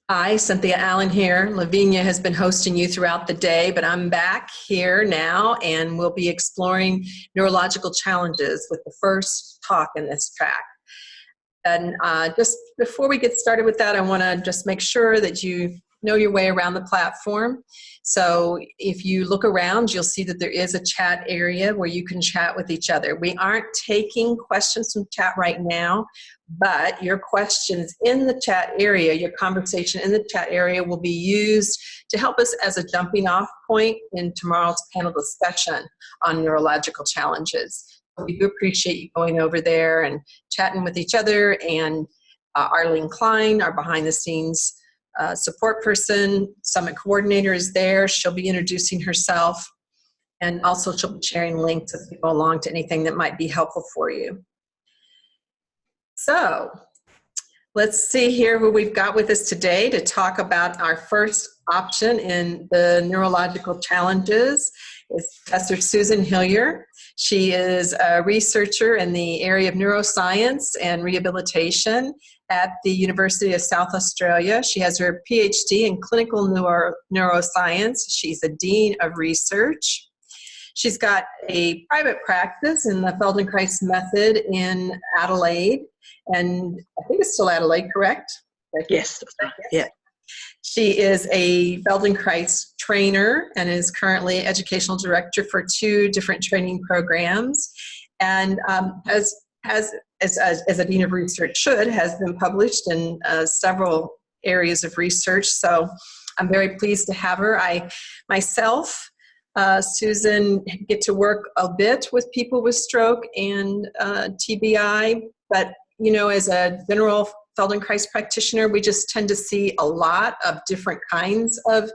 Hi, Cynthia Allen here. Lavinia has been hosting you throughout the day, but I'm back here now and we'll be exploring neurological challenges with the first talk in this track. And just before we get started with that, I want to just make sure that you know your way around the platform. So if you look around, you'll see that there is a chat area where you can chat with each other. We aren't taking questions from chat right now, but your questions in the chat area, your conversation in the chat area will be used to help us as a jumping off point in tomorrow's panel discussion on neurological challenges. We do appreciate you going over there and chatting with each other, and Arlene Klein, our behind the scenes support person, summit coordinator, is there. She'll be introducing herself, and also she'll be sharing links as we go along to anything that might be helpful for you. So let's see here who we've got with us today to talk about our first option in the neurological challenges. Is Professor Susan Hillier. She is a researcher in the area of neuroscience and rehabilitation at the University of South Australia. She has her PhD in clinical neuroscience. She's a dean of research. She's got a private practice in the Feldenkrais method in Adelaide, and I think it's still Adelaide, correct? Yes. Yeah. She is a Feldenkrais trainer and is currently educational director for 2 different training programs, and as a dean of research has been published in several areas of research. So I'm very pleased to have her. I myself, Susan, get to work a bit with people with stroke and TBI, but you know, as a general Feldenkrais practitioner, we just tend to see a lot of different kinds of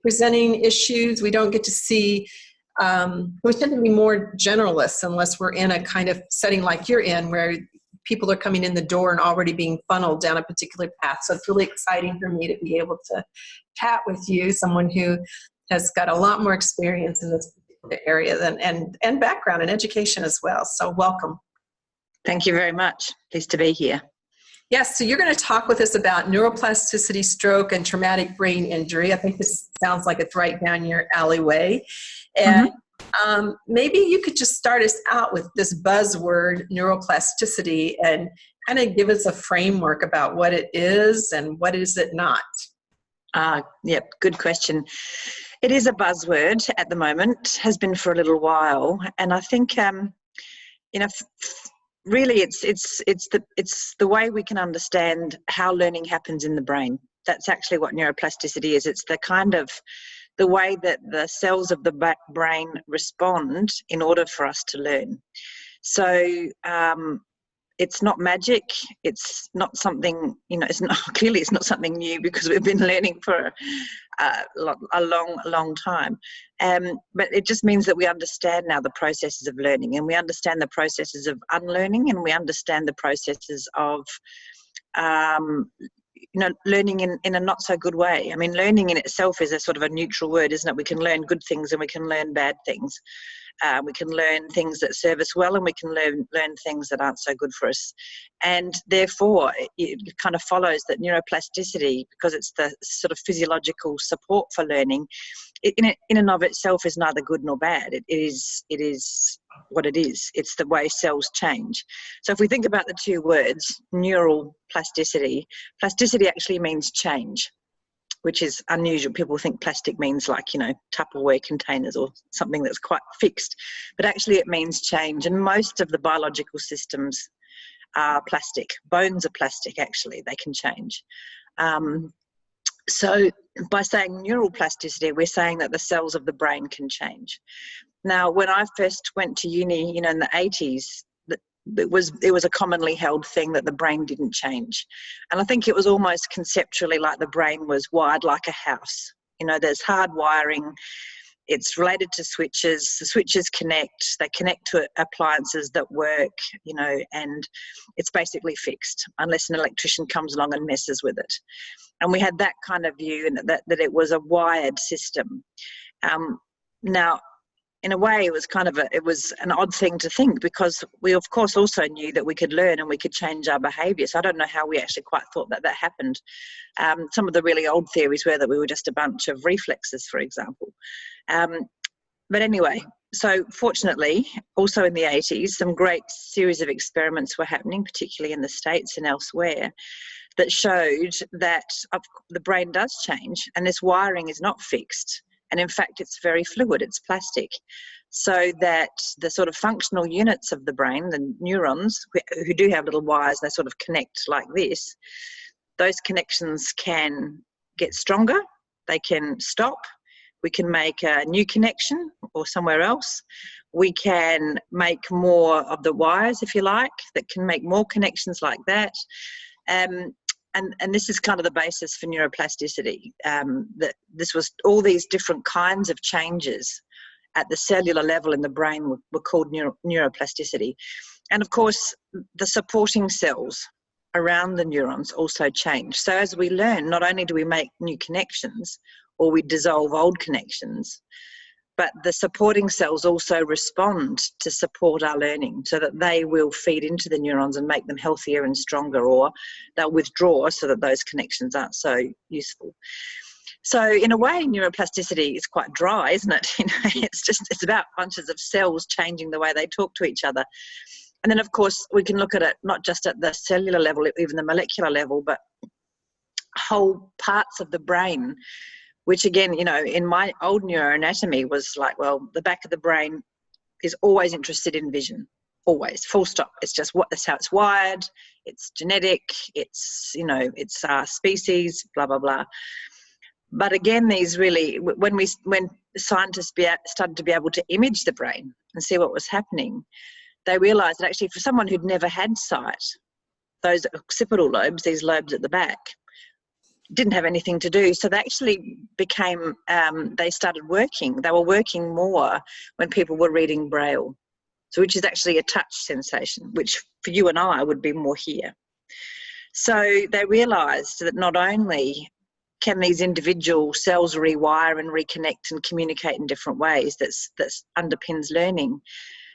presenting issues. We don't get to see, we tend to be more generalists unless we're in a kind of setting like you're in, where people are coming in the door and already being funneled down a particular path. So it's really exciting for me to be able to chat with you, someone who has got a lot more experience in this particular area and background in education as well. So welcome. Thank you very much. Pleased to be here. Yes, so you're going to talk with us about neuroplasticity, stroke, and traumatic brain injury. I think this sounds like it's right down your alleyway. And maybe you could just start us out with this buzzword, neuroplasticity, and kind of give us a framework about what it is and what is it not. Yep, good question. It is a buzzword at the moment, has been for a little while, and I think really it's the way we can understand how learning happens in the brain. That's actually what neuroplasticity is. It's the kind of the way that the cells of the brain respond in order for us to learn. So it's not magic. It's not something, clearly it's not something new, because we've been learning for a long time. But it just means that we understand now the processes of learning, and we understand the processes of unlearning, and we understand the processes of learning in a not so good way. I mean, learning in itself is a sort of a neutral word, isn't it? We can learn good things and we can learn bad things. We can learn things that serve us well, and we can learn things that aren't so good for us. And therefore, it kind of follows that neuroplasticity, because it's the sort of physiological support for learning, in and of itself is neither good nor bad. It is what it is. It's the way cells change. So if we think about the 2 words, neural plasticity actually means change, which is unusual. People think plastic means like, Tupperware containers or something that's quite fixed. But actually it means change. And most of the biological systems are plastic. Bones are plastic, actually. They can change. So by saying neural plasticity, we're saying that the cells of the brain can change. Now, when I first went to uni, in the 80s, it was a commonly held thing that the brain didn't change. And I think it was almost conceptually like the brain was wired like a house. There's hard wiring. It's related to switches. The switches connect. They connect to appliances that work, and it's basically fixed unless an electrician comes along and messes with it. And we had that kind of view, and that it was a wired system. Now, in a way, it was an odd thing to think, because we of course also knew that we could learn and we could change our behaviour. So I don't know how we actually quite thought that happened. Some of the really old theories were that we were just a bunch of reflexes, for example. But anyway, so fortunately, also in the 80s, some great series of experiments were happening, particularly in the States and elsewhere, that showed that the brain does change, and this wiring is not fixed. And in fact, it's very fluid, it's plastic. So that the sort of functional units of the brain, the neurons, who do have little wires, they sort of connect like this, those connections can get stronger, they can stop, we can make a new connection or somewhere else. We can make more of the wires, if you like, that can make more connections like that. And this is kind of the basis for neuroplasticity. That this was all these different kinds of changes at the cellular level in the brain were called neuroplasticity. And of course, the supporting cells around the neurons also change. So as we learn, not only do we make new connections or we dissolve old connections, but the supporting cells also respond to support our learning, so that they will feed into the neurons and make them healthier and stronger, or they'll withdraw so that those connections aren't so useful. So in a way, neuroplasticity is quite dry, isn't it? It's about bunches of cells changing the way they talk to each other. And then, of course, we can look at it not just at the cellular level, even the molecular level, but whole parts of the brain, which again, in my old neuroanatomy was like, well, the back of the brain is always interested in vision, always, full stop. It's just that's how it's wired. It's genetic. It's, it's our species, blah, blah, blah. But again, when scientists started to be able to image the brain and see what was happening, they realized that actually for someone who'd never had sight, those occipital lobes, these lobes at the back, didn't have anything to do. So they actually became, they started working. They were working more when people were reading Braille, so which is actually a touch sensation, which for you and I would be more here. So they realised that not only can these individual cells rewire and reconnect and communicate in different ways, that underpins learning,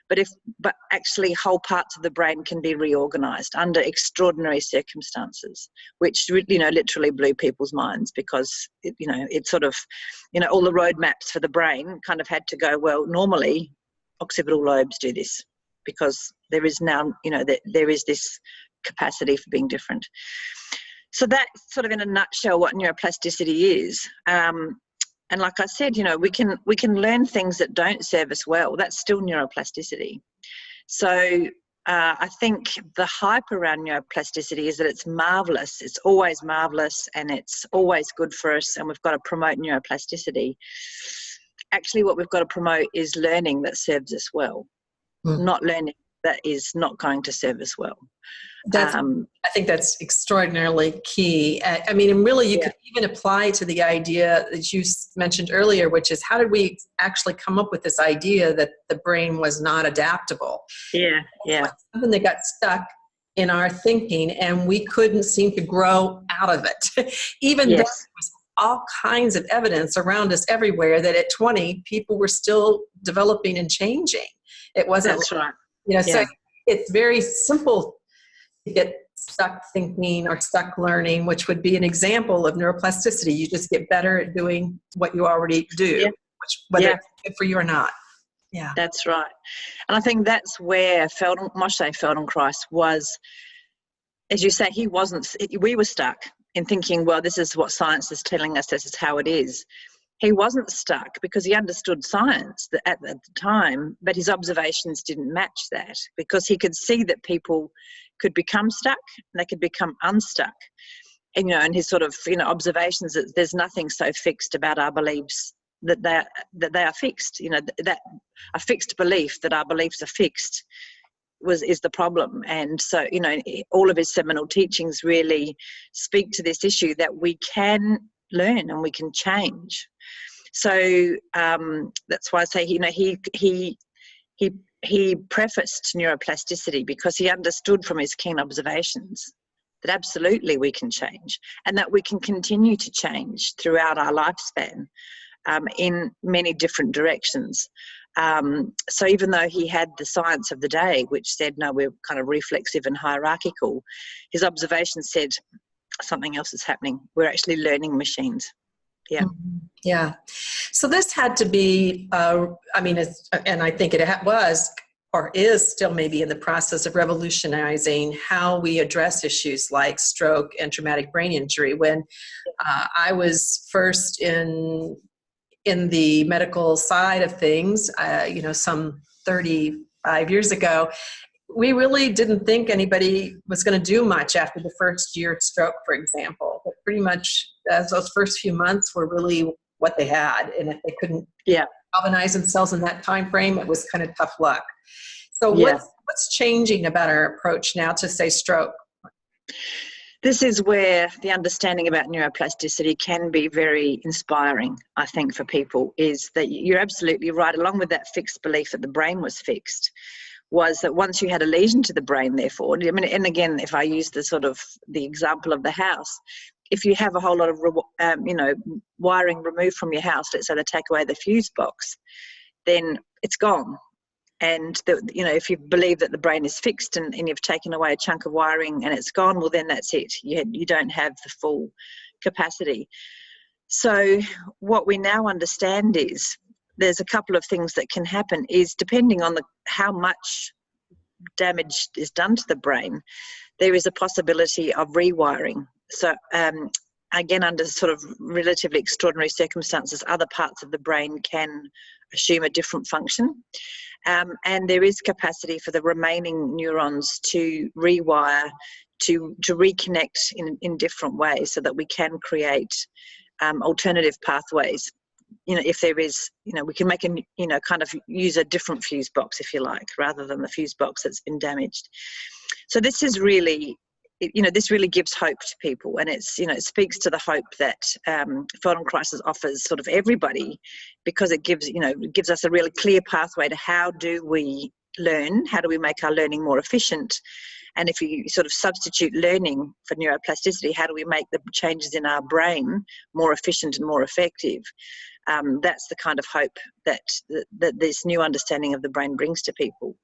but actually whole parts of the brain can be reorganised under extraordinary circumstances, which literally blew people's minds, because it sort of, all the roadmaps for the brain kind of had to go, well, normally occipital lobes do this, because there is now, there is this capacity for being different. So that's sort of in a nutshell what neuroplasticity is. And like I said, we can learn things that don't serve us well. That's still neuroplasticity. So I think the hype around neuroplasticity is that it's marvellous. It's always marvellous and it's always good for us, and we've got to promote neuroplasticity. Actually, what we've got to promote is learning that serves us well, not learning that is not going to serve us well. I think that's extraordinarily key. I mean, and really you could even apply to the idea that you mentioned earlier, which is how did we actually come up with this idea that the brain was not adaptable? Yeah. Like something that got stuck in our thinking and we couldn't seem to grow out of it. Even though there was all kinds of evidence around us everywhere that at 20, people were still developing and changing. It wasn't, that's right. So it's very simple to get stuck thinking or stuck learning, which would be an example of neuroplasticity. You just get better at doing what you already do, whether it's good for you or not. Yeah, that's right. And I think that's where Moshe Feldenkrais was, as you say, we were stuck in thinking, well, this is what science is telling us, this is how it is. He wasn't stuck because he understood science at the time, but his observations didn't match that, because he could see that people could become stuck and they could become unstuck. And, and his sort of, observations that there's nothing so fixed about our beliefs that they are fixed. That a fixed belief that our beliefs are fixed is the problem. And so, all of his seminal teachings really speak to this issue that we can learn and we can change. So that's why I say, he prefaced neuroplasticity because he understood from his keen observations that absolutely we can change, and that we can continue to change throughout our lifespan in many different directions. So even though he had the science of the day, which said, no, we're kind of reflexive and hierarchical, his observation said something else is happening. We're actually learning machines. Yeah. Yeah. So this had to be, and I think it was or is still maybe in the process of revolutionizing how we address issues like stroke and traumatic brain injury. When I was first in the medical side of things, some 35 years ago, we really didn't think anybody was going to do much after the first year of stroke, for example. But pretty much as those first few months were really what they had. And if they couldn't galvanize themselves in that time frame, it was kind of tough luck. So what's changing about our approach now to, say, stroke? This is where the understanding about neuroplasticity can be very inspiring, I think, for people, is that you're absolutely right. Along with that fixed belief that the brain was fixed, was that once you had a lesion to the brain, therefore, I mean, and again, if I use the example of the house, if you have a whole lot of, wiring removed from your house, let's say they take away the fuse box, then it's gone. And, if you believe that the brain is fixed and you've taken away a chunk of wiring and it's gone, well, then that's it. You don't have the full capacity. So what we now understand is there's a couple of things that can happen, is depending on how much damage is done to the brain, there is a possibility of rewiring. So again, under sort of relatively extraordinary circumstances, other parts of the brain can assume a different function. And there is capacity for the remaining neurons to rewire, to reconnect in different ways, so that we can create alternative pathways. If there is, we can make kind of use a different fuse box, if you like, rather than the fuse box that's been damaged. So this is really, this really gives hope to people, and it's, it speaks to the hope that Feldenkrais offers sort of everybody, because it gives us a really clear pathway to how do we learn, how do we make our learning more efficient, and if you sort of substitute learning for neuroplasticity, how do we make the changes in our brain more efficient and more effective? That's the kind of hope that this new understanding of the brain brings to people.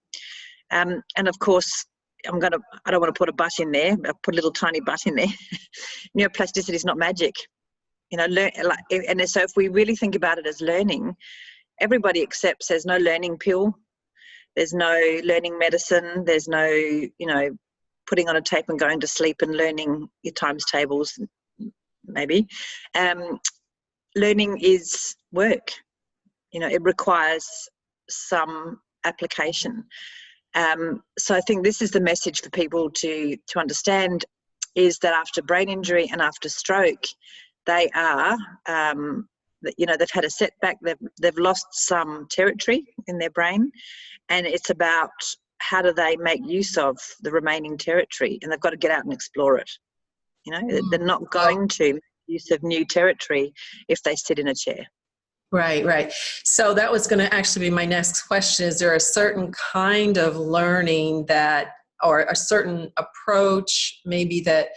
And of course, I don't want to put a but in there, I'll put a little tiny but in there. Neuroplasticity is not magic. And so if we really think about it as learning, everybody accepts there's no learning pill, there's no learning medicine, there's no, putting on a tape and going to sleep and learning your times tables, maybe. Learning is work. It requires some application. So I think this is the message for people to understand, is that after brain injury and after stroke, they are, they've had a setback, they've lost some territory in their brain, and it's about how do they make use of the remaining territory, and they've got to get out and explore it. They're not going to make use of new territory if they sit in a chair. Right. So that was going to actually be my next question. Is there a certain kind of learning or a certain approach maybe that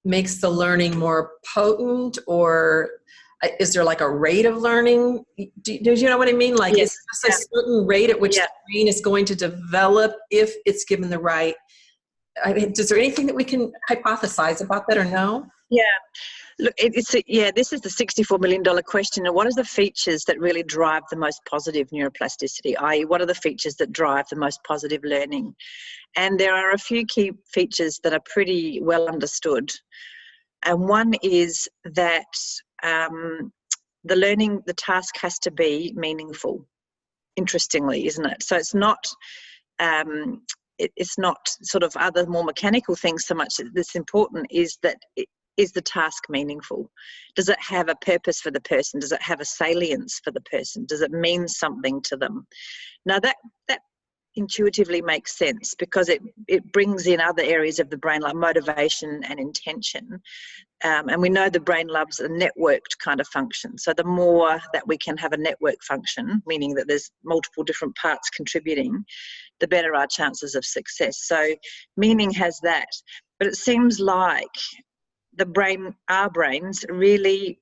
makes the learning more potent, or is there like a rate of learning? Do you know what I mean? Like, yes. Is there a certain rate at which the brain is going to develop if it's given the right? Is there anything that we can hypothesize about that or know? Yeah. Look, this is the $64 million question. And what are the features that really drive the most positive neuroplasticity? I.e., what are the features that drive the most positive learning? And there are a few key features that are pretty well understood. And one is that the task has to be meaningful, interestingly, isn't it? So it's not sort of other more mechanical things so much. That's important is that is the task meaningful? Does it have a purpose for the person? Does it have a salience for the person? Does it mean something to them? Now that intuitively makes sense, because it brings in other areas of the brain like motivation and intention. And we know the brain loves a networked kind of function. So the more that we can have a network function, meaning that there's multiple different parts contributing, the better our chances of success. So meaning has that. But it seems like our brains really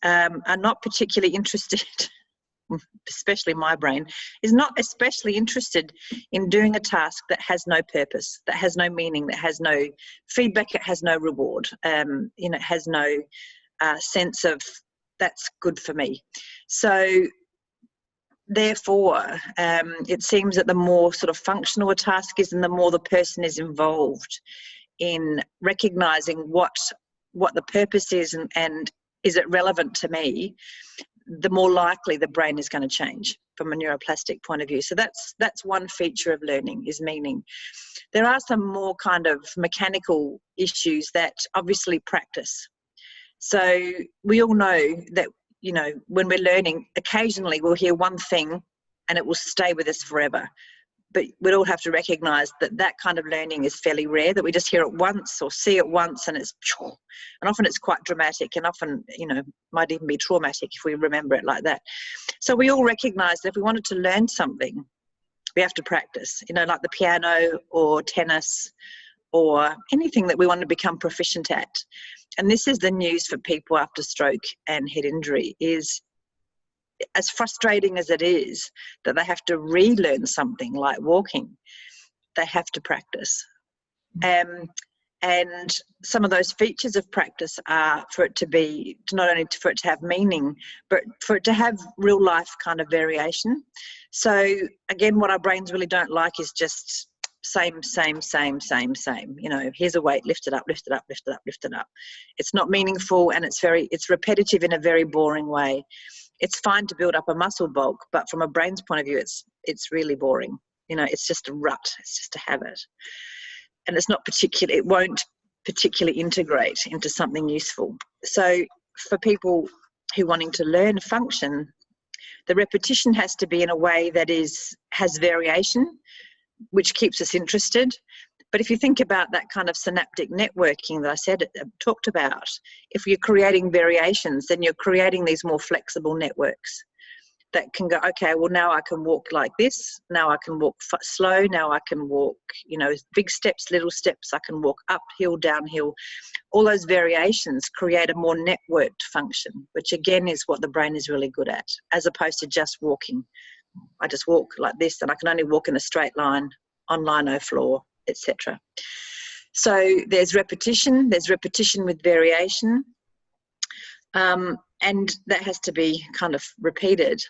are not particularly interested especially my brain, is not especially interested in doing a task that has no purpose, that has no meaning, that has no feedback, it has no reward, it has no sense of that's good for me. So therefore, it seems that the more sort of functional a task is and the more the person is involved in recognising what the purpose is and is it relevant to me, the more likely the brain is going to change from a neuroplastic point of view. So that's one feature of learning, is meaning. There are some more kind of mechanical issues that obviously practice. So we all know that, when we're learning, occasionally we'll hear one thing and it will stay with us forever. But we'd all have to recognise that kind of learning is fairly rare, that we just hear it once or see it once and and often it's quite dramatic, and often, might even be traumatic if we remember it like that. So we all recognise that if we wanted to learn something, we have to practice, like the piano or tennis or anything that we want to become proficient at. And this is the news for people after stroke and head injury, is as frustrating as it is that they have to relearn something like walking, they have to practice. And some of those features of practice are for it to not only for it to have meaning, but for it to have real life kind of variation. So again, what our brains really don't like is just same. Here's a weight, lift it up. It's not meaningful, and it's repetitive in a very boring way. It's fine to build up a muscle bulk, but from a brain's point of view, it's really boring. It's just a rut. It's just a habit, and it won't particularly integrate into something useful. So for people who are wanting to learn function, the repetition has to be in a way that has variation, which keeps us interested. But if you think about that kind of synaptic networking that I talked about, if you're creating variations, then you're creating these more flexible networks that can go, okay, well, now I can walk like this, now I can walk slow, now I can walk, big steps, little steps, I can walk uphill, downhill. All those variations create a more networked function, which again is what the brain is really good at, as opposed to just walking. I just walk like this, and I can only walk in a straight line, on lino floor, etc. So there's repetition with variation, and that has to be kind of repeated.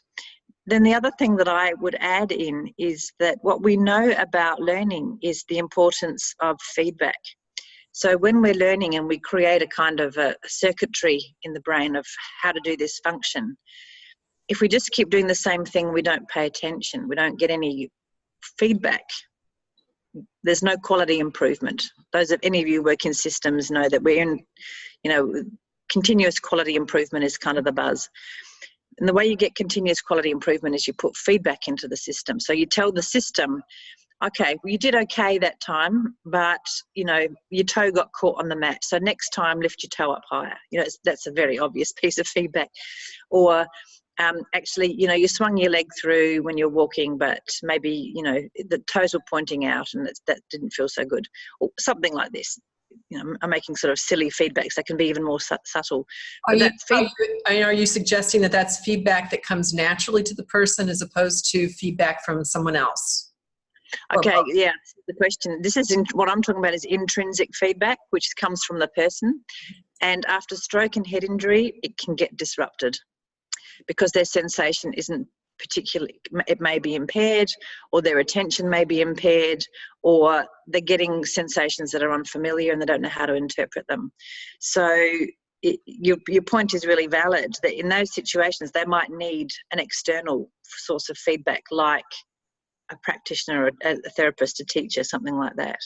Then the other thing that I would add in is that what we know about learning is the importance of feedback. So when we're learning and we create a kind of a circuitry in the brain of how to do this function, if we just keep doing the same thing, we don't pay attention, we don't get any feedback, there's no quality improvement. Any of you work in systems know that we're in, continuous quality improvement is kind of the buzz. And the way you get continuous quality improvement is you put feedback into the system. So you tell the system, okay, well, you did okay that time, but, your toe got caught on the mat. So next time, lift your toe up higher. That's a very obvious piece of feedback. Or actually, you swung your leg through when you're walking, but maybe, the toes were pointing out and that didn't feel so good. Or something like this. I'm making sort of silly feedbacks that can be even more subtle. Are you suggesting that that's feedback that comes naturally to the person as opposed to feedback from someone else? Okay, yeah, the question. What I'm talking about is intrinsic feedback, which comes from the person. And after stroke and head injury, it can get disrupted because their sensation isn't particularly, it may be impaired, or their attention may be impaired, or they're getting sensations that are unfamiliar and they don't know how to interpret them. So your point is really valid, that in those situations they might need an external source of feedback, like a practitioner, a therapist, a teacher, something like that.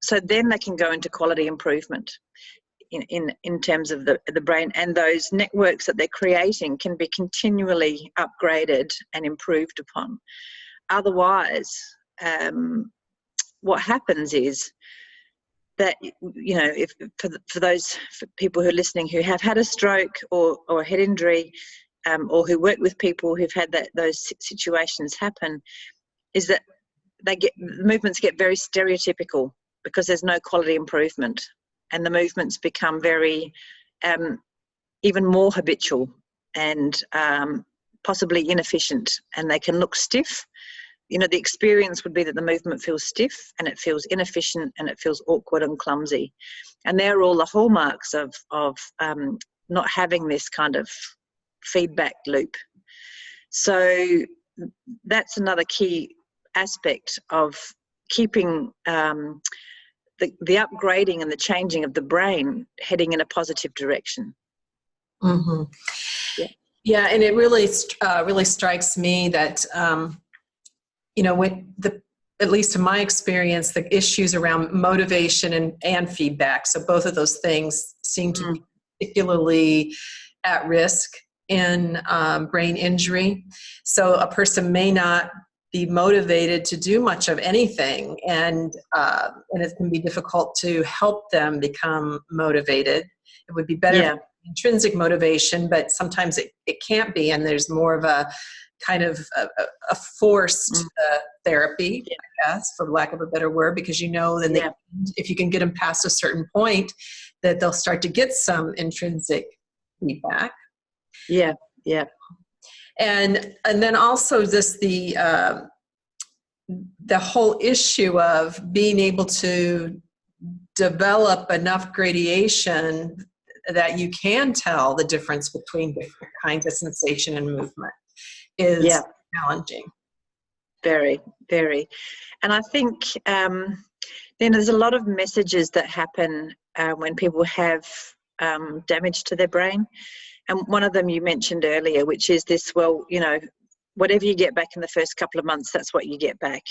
So then they can go into quality improvement in terms of the brain, and those networks that they're creating can be continually upgraded and improved upon. Otherwise, what happens is that, if for people who are listening who have had a stroke or a head injury, or who work with people who've had those situations happen, is that movements get very stereotypical because there's no quality improvement, and the movements become very even more habitual and possibly inefficient, and they can look stiff. You know, the experience would be that the movement feels stiff and it feels inefficient and it feels awkward and clumsy. And they're all the hallmarks of not having this kind of feedback loop. So that's another key aspect of keeping the upgrading and the changing of the brain heading in a positive direction. Mm-hmm. Yeah, and it really strikes me that you know, at least in my experience, the issues around motivation and feedback, so both of those things seem to be particularly at risk in brain injury. So a person may not be motivated to do much of anything, and it can be difficult to help them become motivated. It would be better for intrinsic motivation, but sometimes it can't be, and there's more of a kind of a forced therapy, I guess, for lack of a better word, because you know then if you can get them past a certain point, that they'll start to get some intrinsic feedback. Yeah. And then also just the whole issue of being able to develop enough gradation that you can tell the difference between different kinds of sensation and movement is challenging. Very, very. And I think then there's a lot of messages that happen when people have damage to their brain. And one of them you mentioned earlier, which is this, well, you know, whatever you get back in the first couple of months, that's what you get back.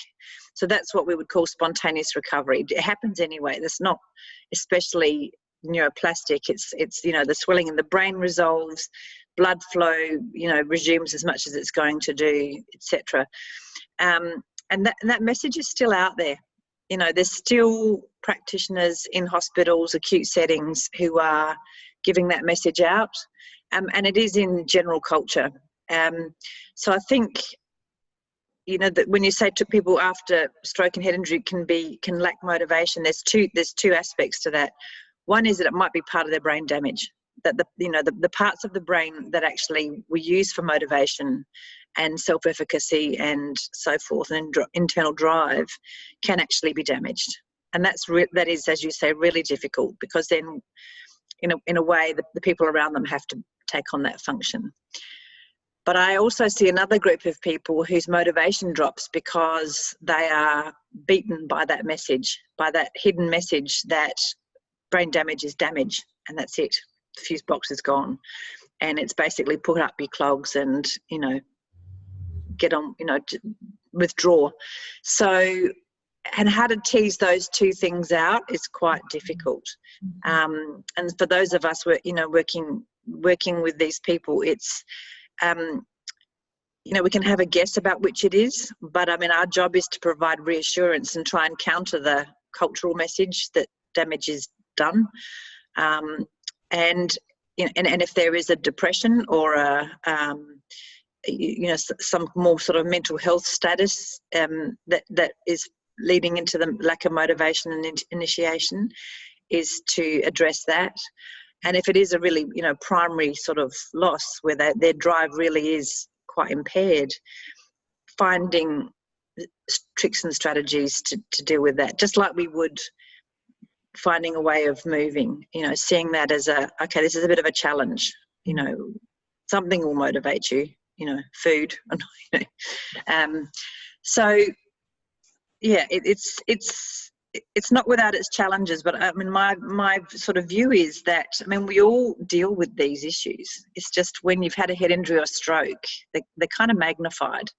So that's what we would call spontaneous recovery. It happens anyway. That's not especially neuroplastic. It's you know, the swelling in the brain resolves, blood flow, you know, resumes as much as it's going to do, etc. And that message is still out there. You know, there's still practitioners in hospitals, acute settings, who are giving that message out, and it is in general culture. So I think, you know, that when you say to people after stroke and head injury can lack motivation, there's two aspects to that. One is that it might be part of their brain damage, that the parts of the brain that actually we use for motivation and self-efficacy and so forth, and internal drive, can actually be damaged. And that is, as you say, really difficult, because then, in a way, the people around them have to take on that function. But I also see another group of people whose motivation drops because they are beaten by that message, by that hidden message that brain damage is damage, and that's it. The fuse box is gone, and it's basically put up your clogs and, you know, get on, you know, withdraw. So, and how to tease those two things out is quite difficult. And for those of us, you know, working with these people, it's, you know, we can have a guess about which it is, but I mean, our job is to provide reassurance and try and counter the cultural message that damage is done. And if there is a depression or a you know, some more sort of mental health status that is leading into the lack of motivation and initiation, is to address that. And if it is a really, you know, primary sort of loss where their drive really is quite impaired, finding tricks and strategies to deal with that, just like we would finding a way of moving, you know, seeing that as okay, this is a bit of a challenge, you know, something will motivate you, you know, food. You know. So yeah, it's not without its challenges, but I mean, my sort of view is that, I mean, we all deal with these issues. It's just when you've had a head injury or stroke, they're kind of magnified.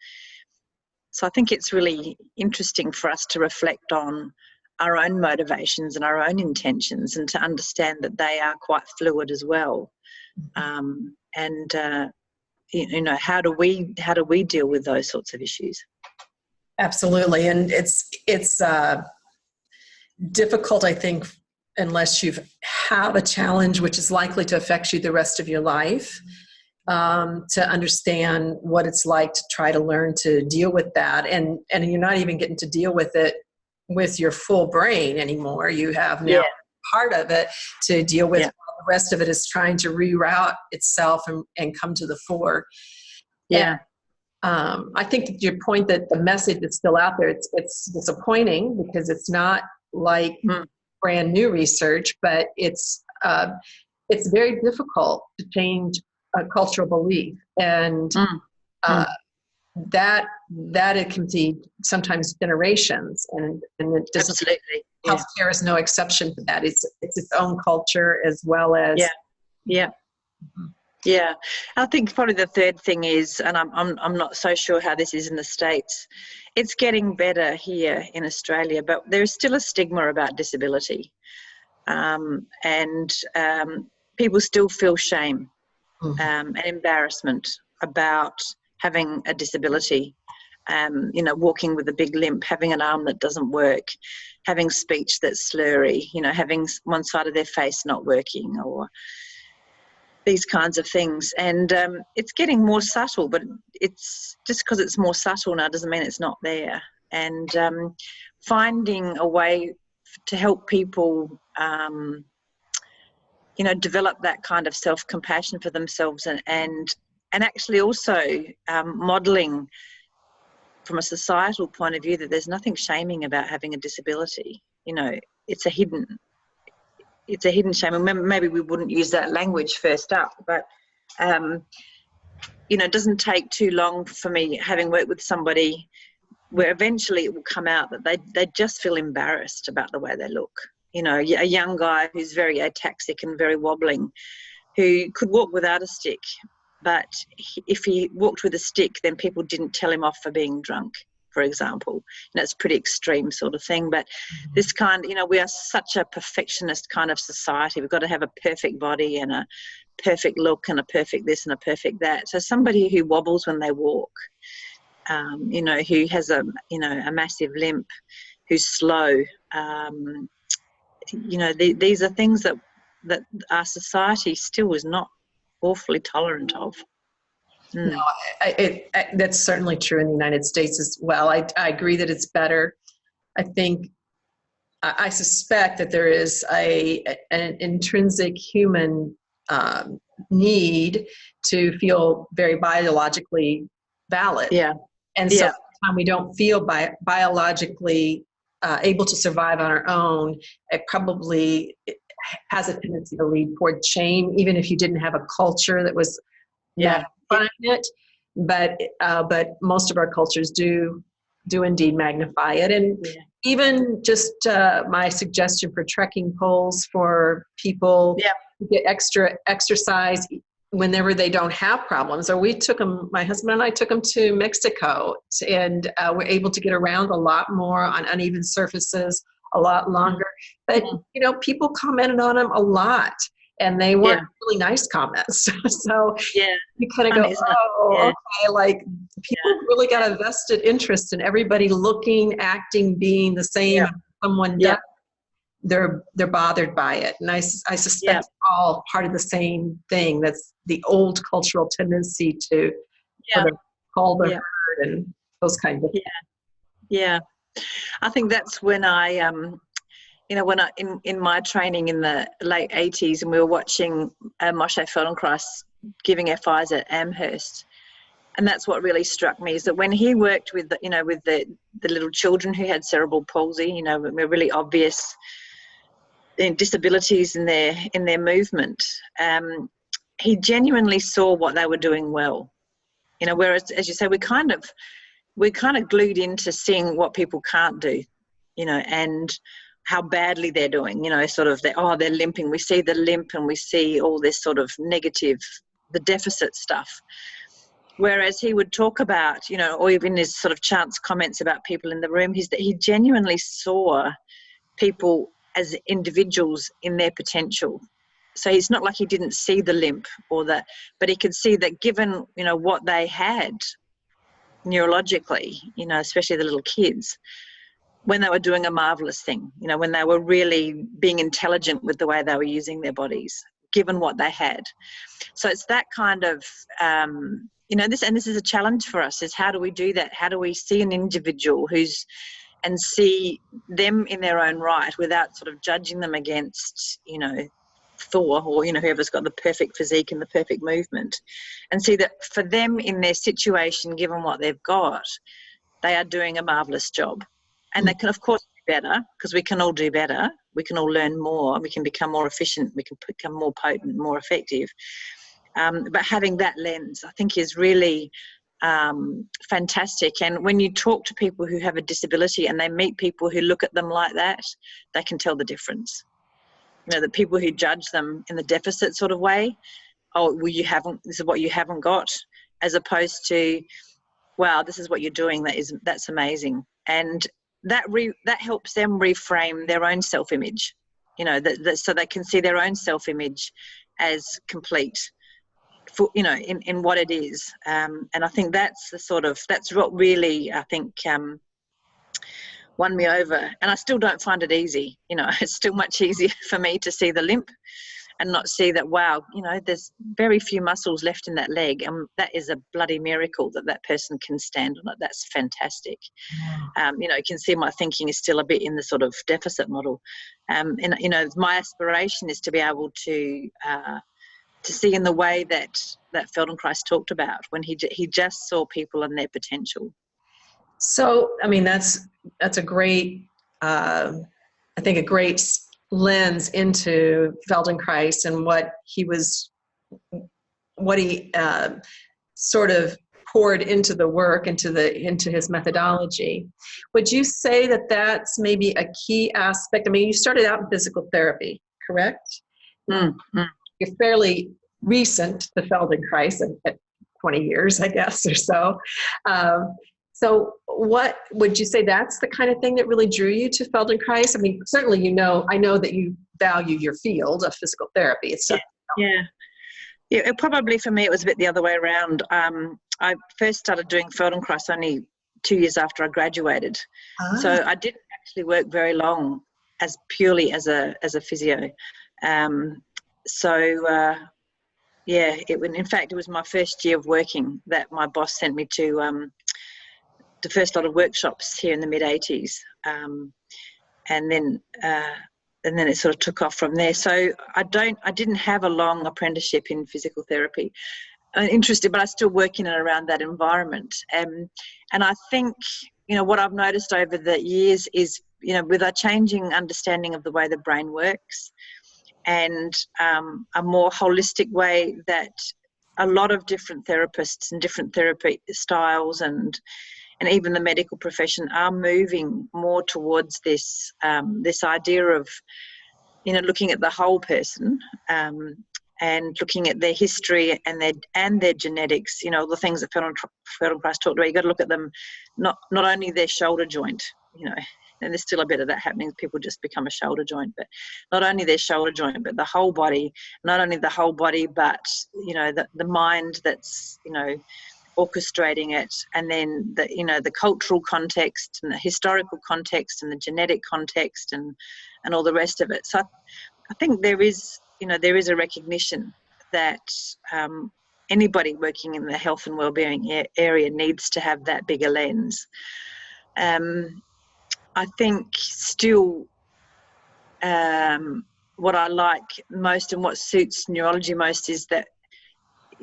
So I think it's really interesting for us to reflect on our own motivations and our own intentions, and to understand that they are quite fluid as well. You know, how do we deal with those sorts of issues? Absolutely, and it's difficult, I think, unless you have a challenge which is likely to affect you the rest of your life, to understand what it's like to try to learn to deal with that. And you're not even getting to deal with it with your full brain anymore. You have now part of it to deal with. The rest of it is trying to reroute itself and come to the fore. Yeah. I think that your point that the message is still out there, it's disappointing because it's not like brand new research, but it's very difficult to change a cultural belief, and that it can be sometimes generations, and it doesn't. Absolutely. Healthcare is no exception to that. It's its own culture as well as. Yeah. Yeah, I think probably the third thing is, and I'm not so sure how this is in the States, it's getting better here in Australia, but there's still a stigma about disability, and people still feel shame and embarrassment about having a disability. Walking with a big limp, having an arm that doesn't work, having speech that's slurry, having one side of their face not working, or these kinds of things. And it's getting more subtle, but it's just because it's more subtle now doesn't mean it's not there. And finding a way to help people, develop that kind of self-compassion for themselves, and actually also modelling from a societal point of view that there's nothing shaming about having a disability. It's a hidden shame. And maybe we wouldn't use that language first up, but it doesn't take too long for me, having worked with somebody, where eventually it will come out that they just feel embarrassed about the way they look. A young guy who's very ataxic and very wobbling, who could walk without a stick, but if he walked with a stick, then people didn't tell him off for being drunk, for example. It's a pretty extreme sort of thing, but this kind, we are such a perfectionist kind of society. We've got to have a perfect body and a perfect look and a perfect this and a perfect that. So somebody who wobbles when they walk, who has a massive limp, who's slow, these are things that our society still is not awfully tolerant of. No, that's certainly true in the United States as well. I agree that it's better. I suspect that there is an intrinsic human need to feel very biologically valid. Yeah. And so when we don't feel biologically able to survive on our own, it probably has a tendency to lead toward shame, even if you didn't have a culture that was magnifying it. But most of our cultures do indeed magnify it. And even just my suggestion for trekking poles for people to get extra exercise whenever they don't have problems. Or we took them, my husband and I took them to Mexico, and we're able to get around a lot more on uneven surfaces, a lot longer. But, people commented on them a lot, and they weren't really nice comments. So you kind of go, okay, like people really got a vested interest in everybody looking, acting, being the same. If someone does, they're bothered by it. And I suspect it's all part of the same thing. That's the old cultural tendency to sort of call the herd and those kinds of things. Yeah. I think that's when I, when in my training in the late 80s, and we were watching Moshe Feldenkrais giving FIs at Amherst. And that's what really struck me, is that when he worked with the little children who had cerebral palsy, really obvious disabilities in their movement, he genuinely saw what they were doing well. Whereas, as you say, we're kind of glued into seeing what people can't do, and how badly they're doing, they're limping. We see the limp and we see all this sort of negative, the deficit stuff. Whereas he would talk about, or even his sort of chance comments about people in the room, that he genuinely saw people as individuals in their potential. So it's not like he didn't see the limp but he could see that given, what they had neurologically, especially the little kids, when they were doing a marvelous thing, when they were really being intelligent with the way they were using their bodies, given what they had. So it's that kind of, this is a challenge for us, is how do we do that? How do we see an individual and see them in their own right without sort of judging them against, Thor, or whoever's got the perfect physique and the perfect movement, and see that for them in their situation, given what they've got, they are doing a marvelous job. And they can of course do better, because we can all do better, we can all learn more, we can become more efficient, we can become more potent, more effective, but having that lens, I think, is really fantastic. And when you talk to people who have a disability and they meet people who look at them like that, they can tell the difference. The people who judge them in the deficit sort of way, oh, well, this is what you haven't got, as opposed to, wow, this is what you're doing, that's amazing. And that helps them reframe their own self-image, so they can see their own self-image as complete, in what it is. And I think that's what really, I think, won me over. And I still don't find it easy. It's still much easier for me to see the limp and not see that, wow, there's very few muscles left in that leg, and that is a bloody miracle that person can stand on it. That's fantastic. You can see my thinking is still a bit in the sort of deficit model. And my aspiration is to be able to see in the way that Feldenkrais talked about, when he just saw people and their potential. So, I mean, that's a great, I think, a great lens into Feldenkrais and what he sort of poured into the work, into his methodology. Would you say that that's maybe a key aspect? I mean, you started out in physical therapy, correct? Mm-hmm. You're fairly recent to Feldenkrais, at 20 years, I guess, or so. So what would you say that's the kind of thing that really drew you to Feldenkrais? I mean, certainly, I know that you value your field of physical therapy. It's Yeah, probably for me it was a bit the other way around. I first started doing Feldenkrais only 2 years after I graduated. So I didn't actually work very long as purely as a physio. In fact, it was my first year of working that my boss sent me to the first lot of workshops here in the mid-80s, and then it sort of took off from there. So I didn't have a long apprenticeship in physical therapy. I'm interested, but I still work in and around that environment. And I think, what I've noticed over the years is, with a changing understanding of the way the brain works, and a more holistic way that a lot of different therapists and different therapy styles and even the medical profession are moving more towards this idea of, looking at the whole person, and looking at their history and their genetics. The things that Feldenkrais talked about. You got to look at them, not only their shoulder joint, and there's still a bit of that happening. People just become a shoulder joint, but not only their shoulder joint, but the whole body. Not only the whole body, but the mind that's orchestrating it, and then the cultural context and the historical context and the genetic context and all the rest of it. So I think there is a recognition that anybody working in the health and wellbeing area needs to have that bigger lens. I think still what I like most and what suits neurology most is that,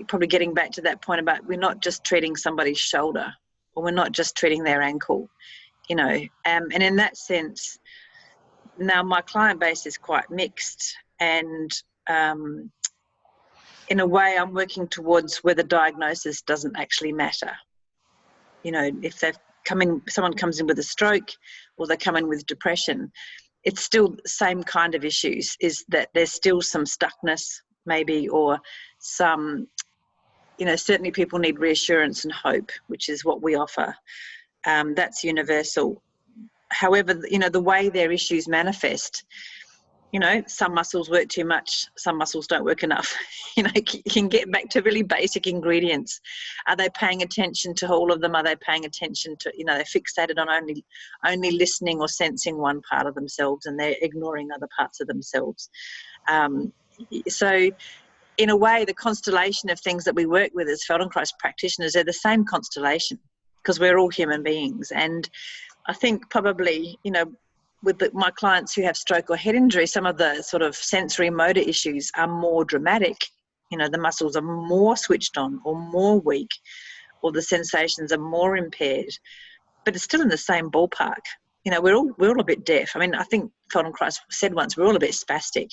probably getting back to that point about, we're not just treating somebody's shoulder, or we're not just treating their ankle, and in that sense, now my client base is quite mixed, and in a way I'm working towards where the diagnosis doesn't actually matter. If someone comes in with a stroke, or they come in with depression, it's still the same kind of issues, is that there's still some stuckness maybe, or some, certainly people need reassurance and hope, which is what we offer. That's universal. However, the way their issues manifest, some muscles work too much, some muscles don't work enough. You can get back to really basic ingredients. Are they paying attention to all of them? Are they paying attention to, they're fixated on only listening or sensing one part of themselves, and they're ignoring other parts of themselves. So in a way, the constellation of things that we work with as Feldenkrais practitioners are the same constellation, because we're all human beings. And I think probably, with my clients who have stroke or head injury, some of the sort of sensory motor issues are more dramatic. You know, the muscles are more switched on or more weak, or the sensations are more impaired, but it's still in the same ballpark. You know, we're all a bit deaf. I mean, I think Feldenkrais said once, we're all a bit spastic.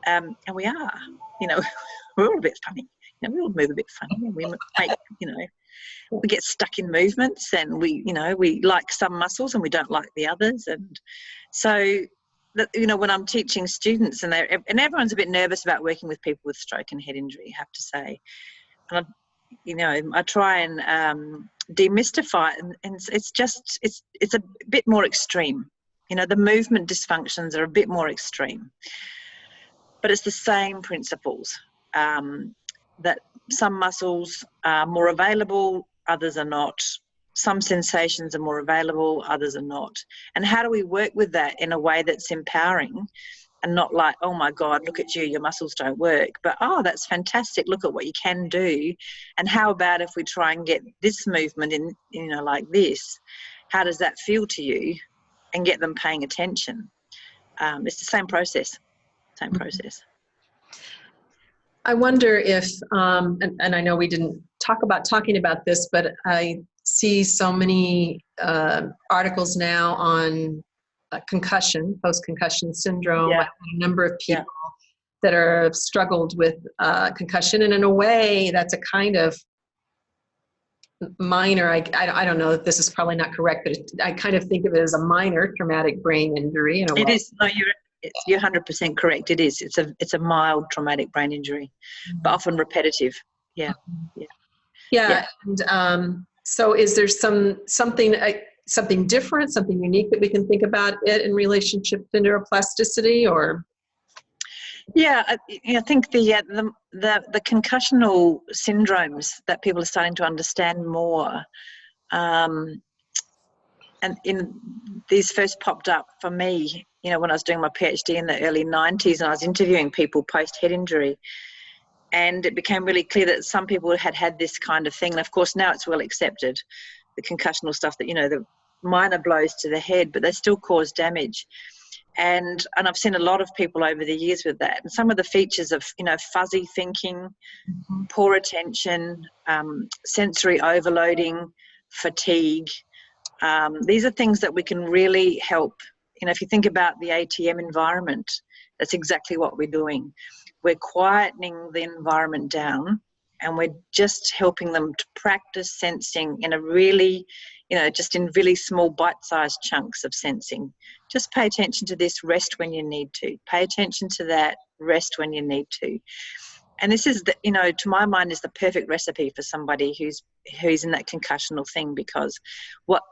And we are, you know, we're all a bit funny. You know, we all move a bit funny, and we make, you know, we get stuck in movements, and we, you know, we like some muscles and we don't like the others. And so, you know, when I'm teaching students, and everyone's a bit nervous about working with people with stroke and head injury, I have to say. And I try and demystify it, and it's a bit more extreme. You know, the movement dysfunctions are a bit more extreme, but it's the same principles. That some muscles are more available, others are not. Some sensations are more available, others are not. And how do we work with that in a way that's empowering, and not like, oh my God, look at you, your muscles don't work, but oh, that's fantastic, look at what you can do. And how about if we try and get this movement in, you know, like this? How does that feel to you? And get them paying attention. It's the same process, I wonder if, and I know we didn't talking about this, but I see so many articles now on concussion, post-concussion syndrome. Yeah. I have a number of people that have struggled with concussion, and in a way, that's a kind of minor, I don't know if this is probably not correct, but I kind of think of it as a minor traumatic brain injury in a way. It is. No, you're 100% correct. It is. It's a mild traumatic brain injury, but often repetitive. Yeah. And so is there something different, something unique that we can think about it in relationship to neuroplasticity, or? Yeah, I think the concussional syndromes that people are starting to understand more, and these first popped up for me, you know, when I was doing my PhD in the early 90s, and I was interviewing people post head injury, and it became really clear that some people had this kind of thing. And of course now it's well accepted, the concussional stuff, that, you know, the minor blows to the head, but they still cause damage. And I've seen a lot of people over the years with that. And some of the features of, you know, fuzzy thinking, poor attention, sensory overloading, fatigue. These are things that we can really help. You know, if you think about the ATM environment, that's exactly what we're doing. We're quietening the environment down, and we're just helping them to practice sensing in a really, you know, just in really small bite-sized chunks of sensing. Just pay attention to this, rest when you need to. Pay attention to that, rest when you need to. And this is, you know, to my mind, is the perfect recipe for somebody who's in that concussional thing, because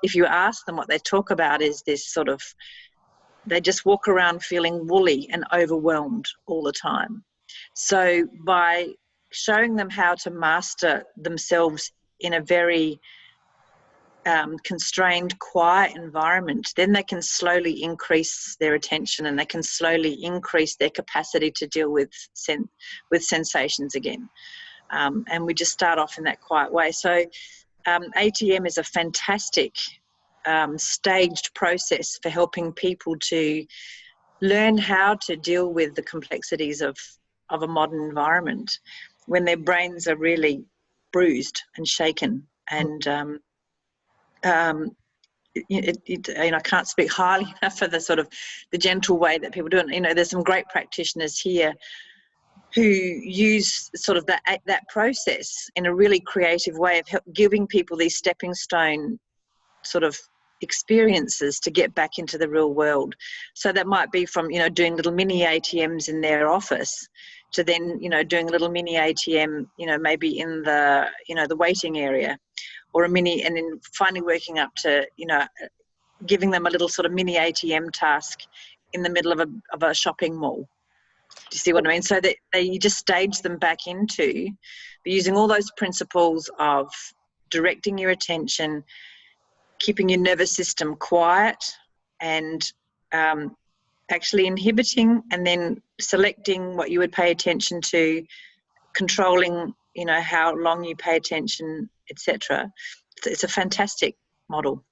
if you ask them, what they talk about is this sort of, they just walk around feeling woolly and overwhelmed all the time. So by showing them how to master themselves in a very constrained, quiet environment, then they can slowly increase their attention, and they can slowly increase their capacity to deal with sensations again. And we just start off in that quiet way. So ATM is a fantastic staged process for helping people to learn how to deal with the complexities of a modern environment when their brains are really bruised and shaken. And I can't speak highly enough for the sort of the gentle way that people do it. You know, there's some great practitioners here who use sort of that process in a really creative way of giving people these stepping stone sort of experiences to get back into the real world. So that might be from, you know, doing little mini ATMs in their office, to then, you know, doing a little mini ATM, you know, maybe in the, you know, the waiting area, or a mini, and then finally working up to, you know, giving them a little sort of mini ATM task in the middle of a shopping mall. Do you see what I mean? So that you just stage them back into using all those principles of directing your attention, keeping your nervous system quiet, and actually inhibiting and then selecting what you would pay attention to, controlling, you know, how long you pay attention, etc. It's a fantastic model.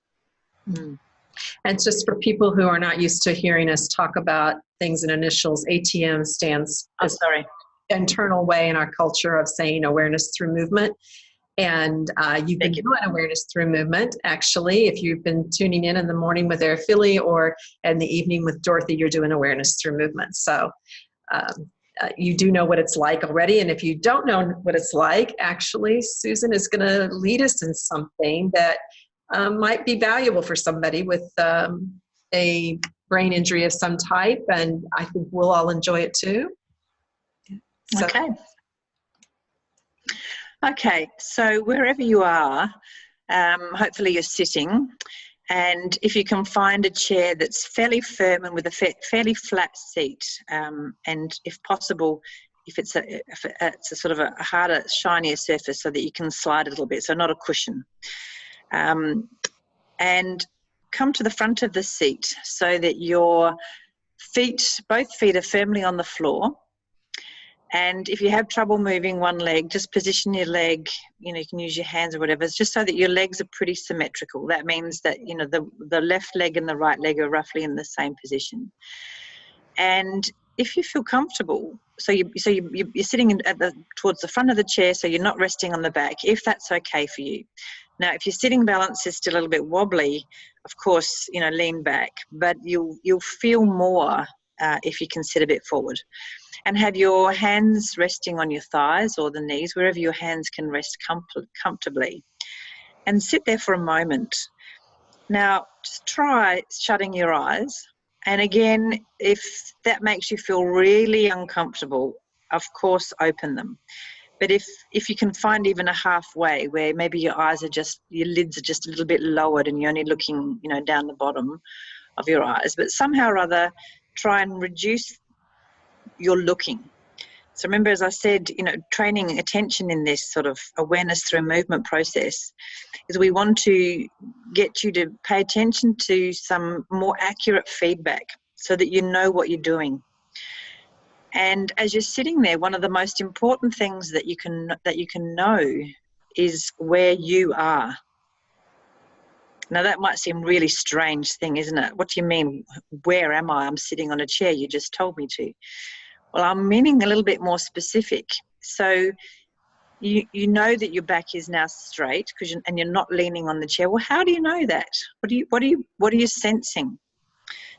And just for people who are not used to hearing us talk about things in initials, ATM stands internal way in our culture of saying awareness through movement. And you've been doing awareness through movement, actually. If you've been tuning in the morning with Philly or in the evening with Dorothy, you're doing awareness through movement. So you do know what it's like already. And if you don't know what it's like, actually, Susan is going to lead us in something that might be valuable for somebody with a brain injury of some type. And I think we'll all enjoy it too. So. Okay, so wherever you are, hopefully you're sitting, and if you can find a chair that's fairly firm and with a fairly flat seat, and if possible, if it's a sort of a harder, shinier surface so that you can slide a little bit, so not a cushion. And come to the front of the seat so that your both feet are firmly on the floor. And if you have trouble moving one leg, just position your leg, you can use your hands or whatever, it's just so that your legs are pretty symmetrical. That means that, the left leg and the right leg are roughly in the same position. And if you feel comfortable, so you're sitting towards the front of the chair, so you're not resting on the back, if that's okay for you. Now, if your sitting balance is still a little bit wobbly, of course, lean back, but you'll feel more if you can sit a bit forward. And have your hands resting on your thighs or the knees, wherever your hands can rest comfortably. And sit there for a moment. Now, just try shutting your eyes. And again, if that makes you feel really uncomfortable, of course, open them. But if you can find even a halfway where maybe your lids are just a little bit lowered and you're only looking, down the bottom of your eyes, but somehow or other, try and reduce your looking. So remember, as I said, training attention in this sort of awareness through movement process is we want to get you to pay attention to some more accurate feedback so that you know what you're doing. And as you're sitting there, one of the most important things that you can know is where you are. Now, that might seem a really strange thing, isn't it? What do you mean, where am I? I'm sitting on a chair, you just told me to. Well, I'm meaning a little bit more specific. So you know that your back is now straight and you're not leaning on the chair. Well, how do you know that? What are you sensing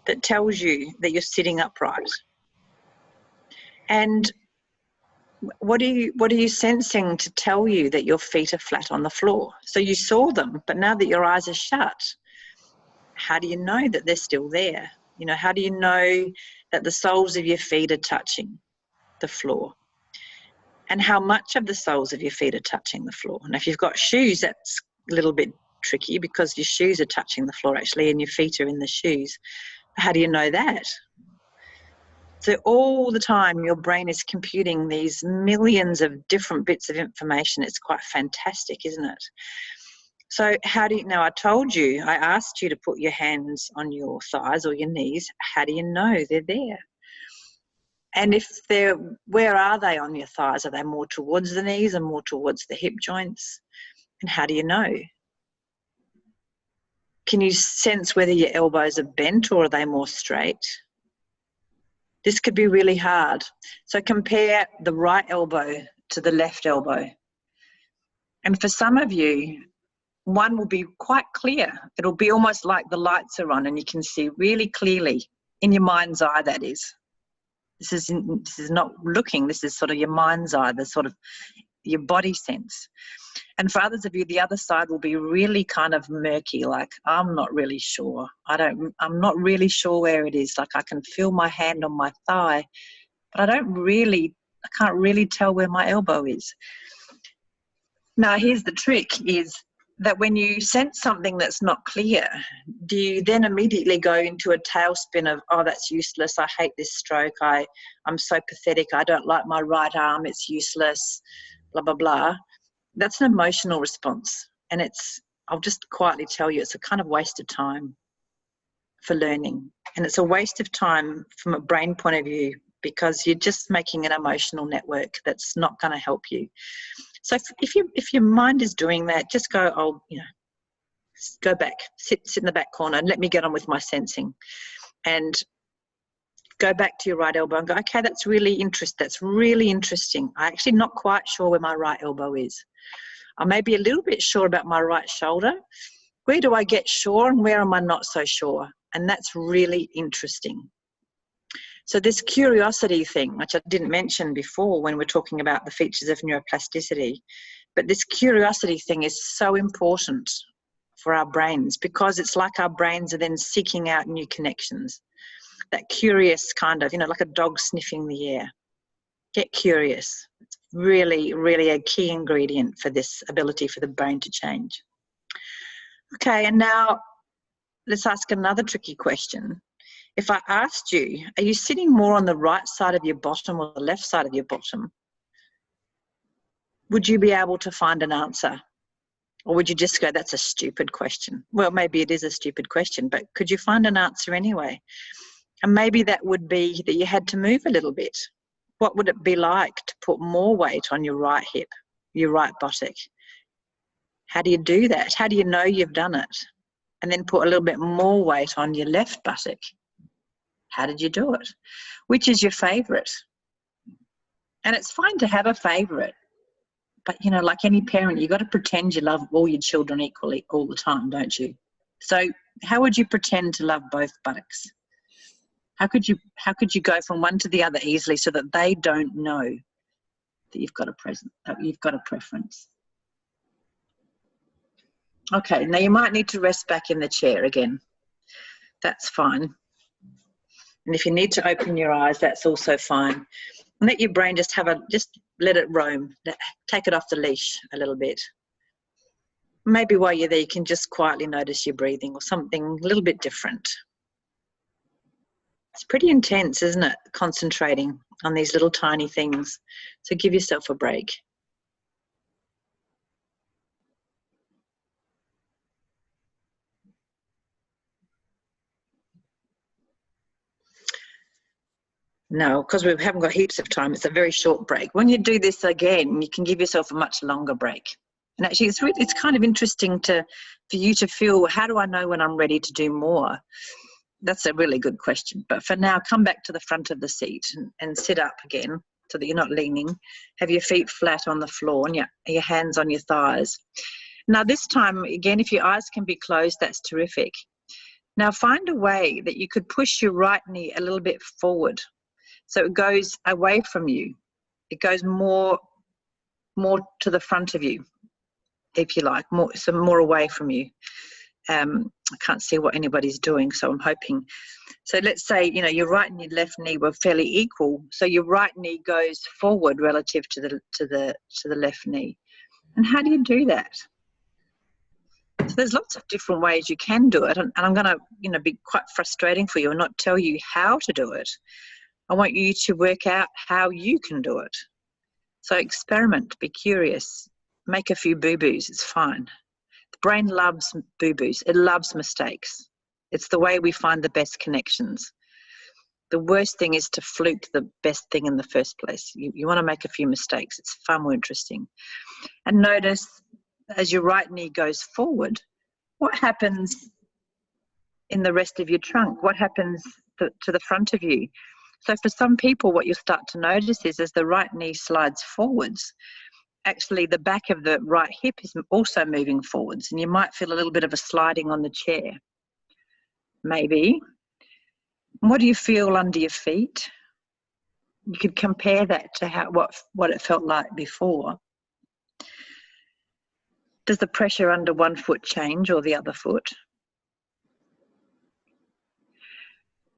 that tells you that you're sitting upright? And what are you sensing to tell you that your feet are flat on the floor? So you saw them, but now that your eyes are shut, how do you know that they're still there? How do you know that the soles of your feet are touching the floor? And how much of the soles of your feet are touching the floor? And if you've got shoes, that's a little bit tricky because your shoes are touching the floor actually and your feet are in the shoes. How do you know that? So all the time your brain is computing these millions of different bits of information. It's quite fantastic, isn't it? So now I told you, I asked you to put your hands on your thighs or your knees. How do you know they're there? And where are they on your thighs? Are they more towards the knees or more towards the hip joints? And how do you know? Can you sense whether your elbows are bent or are they more straight? This could be really hard. So compare the right elbow to the left elbow. And for some of you, one will be quite clear. It'll be almost like the lights are on and you can see really clearly in your mind's eye, that is. This is not looking, this is sort of your mind's eye, the sort of your body sense. And for others of you, the other side will be really kind of murky, like, I'm not really sure. I'm not really sure where it is. Like I can feel my hand on my thigh, but I can't really tell where my elbow is. Now, here's the trick is that when you sense something that's not clear, do you then immediately go into a tailspin of, oh, that's useless, I hate this stroke, I'm so pathetic, I don't like my right arm, it's useless, blah, blah, blah. That's an emotional response. And I'll just quietly tell you, it's a kind of waste of time for learning. And it's a waste of time from a brain point of view because you're just making an emotional network that's not going to help you. So if your mind is doing that, just go, Go back, sit in the back corner and let me get on with my sensing. And go back to your right elbow and go, okay, that's really interesting. I'm actually not quite sure where my right elbow is. I may be a little bit sure about my right shoulder. Where do I get sure and where am I not so sure? And that's really interesting. So this curiosity thing, which I didn't mention before when we're talking about the features of neuroplasticity, but this curiosity thing is so important for our brains, because it's like our brains are then seeking out new connections. That curious kind of, like a dog sniffing the air. Get curious. It's really, really a key ingredient for this ability for the brain to change. Okay, and now let's ask another tricky question. If I asked you, are you sitting more on the right side of your bottom or the left side of your bottom? Would you be able to find an answer? Or would you just go, that's a stupid question? Well, maybe it is a stupid question, but could you find an answer anyway? And maybe that would be that you had to move a little bit. What would it be like to put more weight on your right hip, your right buttock? How do you do that? How do you know you've done it? And then put a little bit more weight on your left buttock. How did you do it? Which is your favourite? And it's fine to have a favourite, but like any parent, you've got to pretend you love all your children equally all the time, don't you? So how would you pretend to love both buttocks? How could you go from one to the other easily so that they don't know that you've got a preference? Okay, now you might need to rest back in the chair again. That's fine. And if you need to open your eyes, that's also fine. And let your brain just let it roam. Take it off the leash a little bit. Maybe while you're there, you can just quietly notice your breathing or something a little bit different. It's pretty intense, isn't it? Concentrating on these little tiny things. So give yourself a break. No, because we haven't got heaps of time. It's a very short break. When you do this again, you can give yourself a much longer break. And actually, it's kind of interesting for you to feel, how do I know when I'm ready to do more? That's a really good question. But for now, come back to the front of the seat and sit up again so that you're not leaning. Have your feet flat on the floor and your hands on your thighs. Now this time, again, if your eyes can be closed, that's terrific. Now find a way that you could push your right knee a little bit forward. So it goes away from you. It goes more to the front of you, if you like, more away from you. I can't see what anybody's doing, so I'm hoping. So let's say, your right and your left knee were fairly equal. So your right knee goes forward relative to the left knee. And how do you do that? So there's lots of different ways you can do it. And I'm going to, be quite frustrating for you and not tell you how to do it. I want you to work out how you can do it. So experiment, be curious, make a few boo-boos, it's fine. The brain loves boo-boos, it loves mistakes. It's the way we find the best connections. The worst thing is to fluke the best thing in the first place. You want to make a few mistakes, it's far more interesting. And notice as your right knee goes forward, what happens in the rest of your trunk? What happens to the front of you? So for some people, what you'll start to notice is as the right knee slides forwards, actually the back of the right hip is also moving forwards, and you might feel a little bit of a sliding on the chair. Maybe. What do you feel under your feet? You could compare that to what it felt like before. Does the pressure under one foot change or the other foot?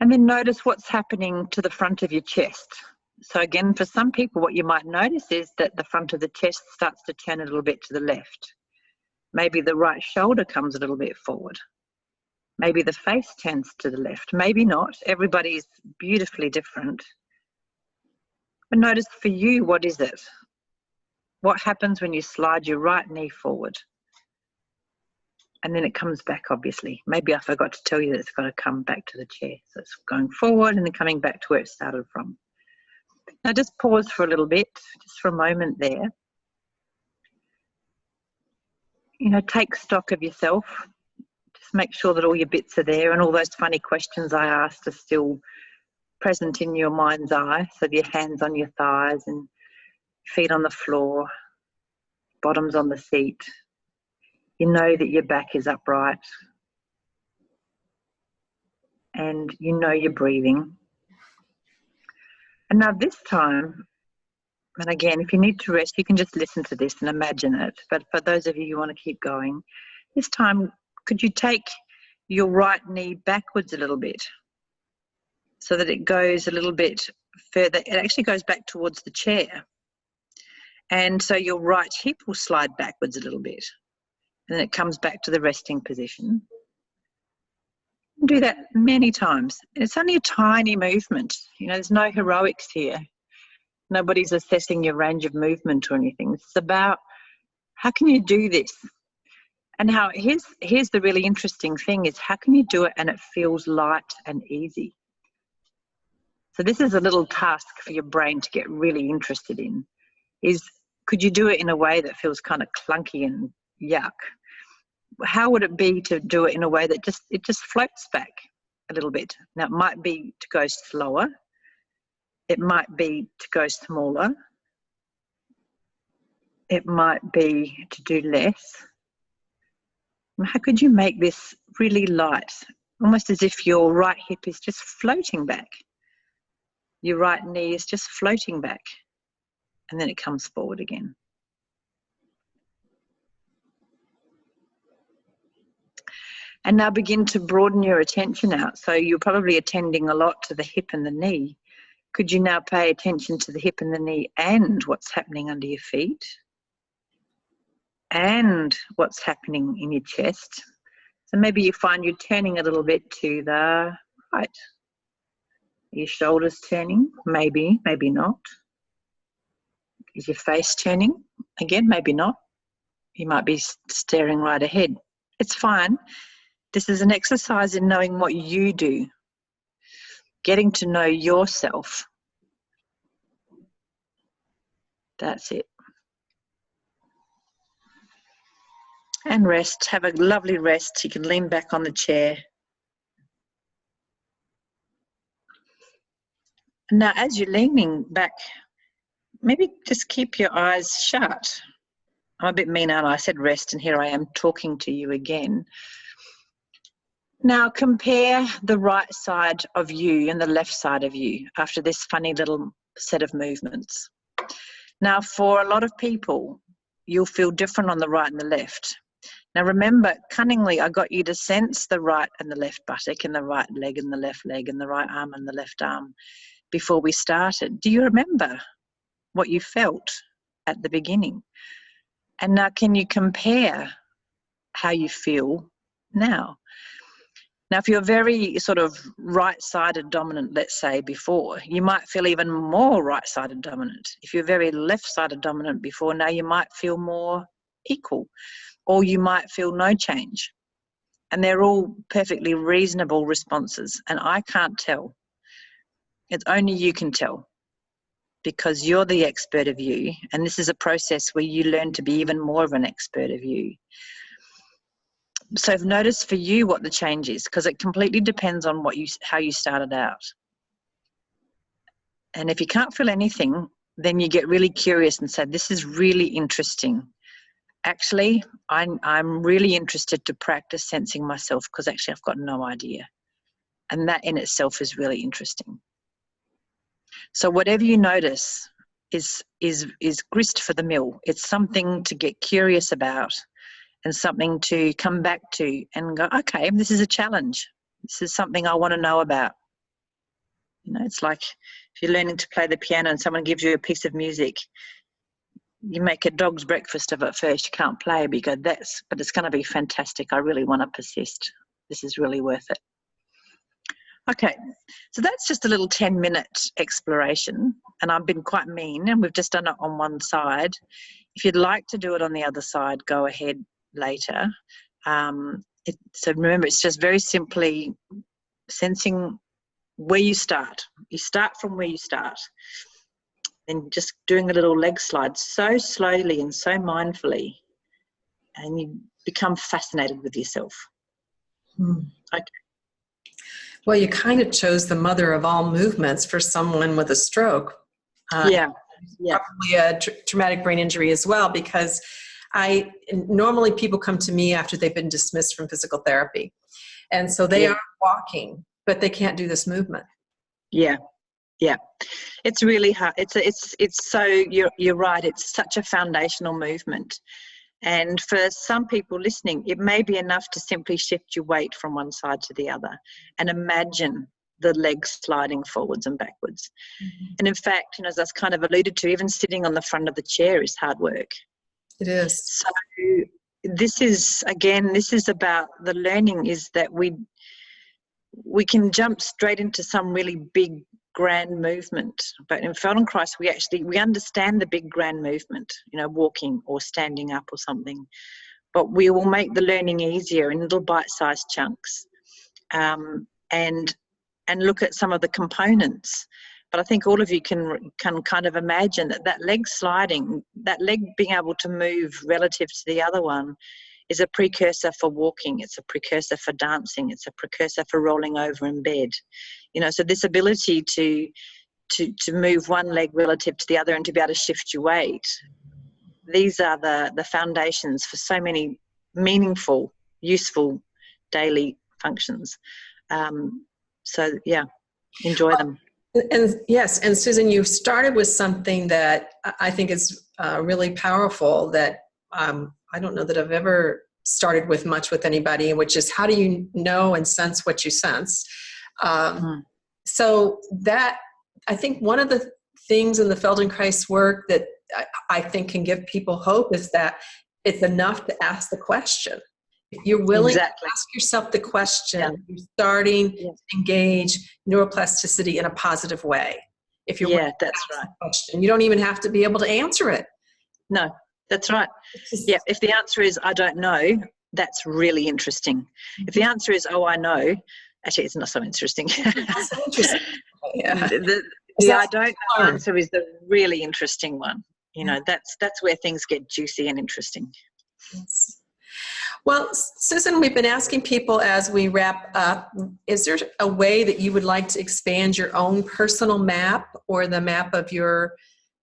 And then notice what's happening to the front of your chest. So again, for some people, what you might notice is that the front of the chest starts to turn a little bit to the left. Maybe the right shoulder comes a little bit forward. Maybe the face turns to the left. Maybe not. Everybody's beautifully different. But notice for you, what is it? What happens when you slide your right knee forward? And then it comes back, obviously. Maybe I forgot to tell you that it's got to come back to the chair. So it's going forward and then coming back to where it started from. Now just pause for a little bit, just for a moment there. Take stock of yourself. make sure that all your bits are there and all those funny questions I asked are still present in your mind's eye. So your hands on your thighs and feet on the floor, bottoms on the seat. You know that your back is upright and you know you're breathing. And now this time, and again, if you need to rest, you can just listen to this and imagine it. But for those of you who want to keep going, this time, could you take your right knee backwards a little bit so that it goes a little bit further? It actually goes back towards the chair. And so your right hip will slide backwards a little bit. And then it comes back to the resting position. Do that many times. It's only a tiny movement. You know, there's no heroics here. Nobody's assessing your range of movement or anything. It's about how can you do this? And how here's the really interesting thing is how can you do it and it feels light and easy? So this is a little task for your brain to get really interested in, is could you do it in a way that feels kind of clunky and yuck? How would it be to do it in a way that it just floats back a little bit? Now it might be to go slower. It might be to go smaller. It might be to do less. How could you make this really light? Almost as if your right hip is just floating back. Your right knee is just floating back. And then it comes forward again. And now begin to broaden your attention out. So you're probably attending a lot to the hip and the knee. Could you now pay attention to the hip and the knee and what's happening under your feet? And what's happening in your chest? So maybe you find you're turning a little bit to the right. Your shoulders turning? Maybe, maybe not. Is your face turning? Again, maybe not. You might be staring right ahead. It's fine. This is an exercise in knowing what you do, getting to know yourself. That's it. And rest. Have a lovely rest. You can lean back on the chair. Now, as you're leaning back, maybe just keep your eyes shut. I'm a bit mean, aren't I? I said rest, and here I am talking to you again. Now compare the right side of you and the left side of you after this funny little set of movements. Now for a lot of people, you'll feel different on the right and the left. Now remember, cunningly, I got you to sense the right and the left buttock and the right leg and the left leg and the right arm and the left arm before we started. Do you remember what you felt at the beginning? And now can you compare how you feel now? Now, if you're very sort of right-sided dominant, let's say, before, you might feel even more right-sided dominant. If you're very left-sided dominant before, now you might feel more equal, or you might feel no change. And they're all perfectly reasonable responses, and I can't tell. It's only you can tell, because you're the expert of you, and this is a process where you learn to be even more of an expert of you. So notice for you what the change is, because it completely depends on how you started out. And if you can't feel anything, then you get really curious and say, this is really interesting. Actually, I'm really interested to practice sensing myself, because actually I've got no idea. And that in itself is really interesting. So whatever you notice is grist for the mill. It's something to get curious about, and something to come back to and go, okay, this is a challenge. This is something I want to know about. You know, it's like if you're learning to play the piano and someone gives you a piece of music, you make a dog's breakfast of it first. You can't play, but you go, but it's going to be fantastic. I really want to persist. This is really worth it. Okay, so that's just a little 10-minute exploration, and I've been quite mean, and we've just done it on one side. If you'd like to do it on the other side, go ahead later. So remember, it's just very simply sensing where you start. You start from where you start, and just doing a little leg slide so slowly and so mindfully, and you become fascinated with yourself. Hmm. Okay. Well, you kind of chose the mother of all movements for someone with a stroke. Yeah. Probably a traumatic brain injury as well, because normally people come to me after they've been dismissed from physical therapy. And so they are walking, but they can't do this movement. Yeah. Yeah. It's really hard. It's so, you're right. It's such a foundational movement. And for some people listening, it may be enough to simply shift your weight from one side to the other and imagine the legs sliding forwards and backwards. Mm-hmm. And in fact, you know, as I kind of alluded to, even sitting on the front of the chair is hard work. It is. So this is about the learning, is that we can jump straight into some really big grand movement, but in Feldenkrais we understand the big grand movement, you know, walking or standing up or something, but we will make the learning easier in little bite-sized chunks, and look at some of the components. But I think all of you can kind of imagine that leg sliding, that leg being able to move relative to the other one, is a precursor for walking. It's a precursor for dancing. It's a precursor for rolling over in bed. You know, so this ability to move one leg relative to the other and to be able to shift your weight, these are the foundations for so many meaningful, useful daily functions. So yeah, enjoy them. And yes, and Susan, you started with something that I think is really powerful that I don't know that I've ever started with much with anybody, which is, how do you know and sense what you sense? So that, I think one of the things in the Feldenkrais work that I think can give people hope is that it's enough to ask the question. If you're willing to ask yourself the question, you're starting to engage neuroplasticity in a positive way. If you're willing to ask the question, you don't even have to be able to answer it. No, that's right. Yeah, if the answer is, I don't know, that's really interesting. If the answer is, oh, I know, actually it's not so interesting. That's so interesting. Yeah. The I don't know answer is the really interesting one. You know, that's where things get juicy and interesting. Yes. Well, Susan, we've been asking people as we wrap up, is there a way that you would like to expand your own personal map or the map of your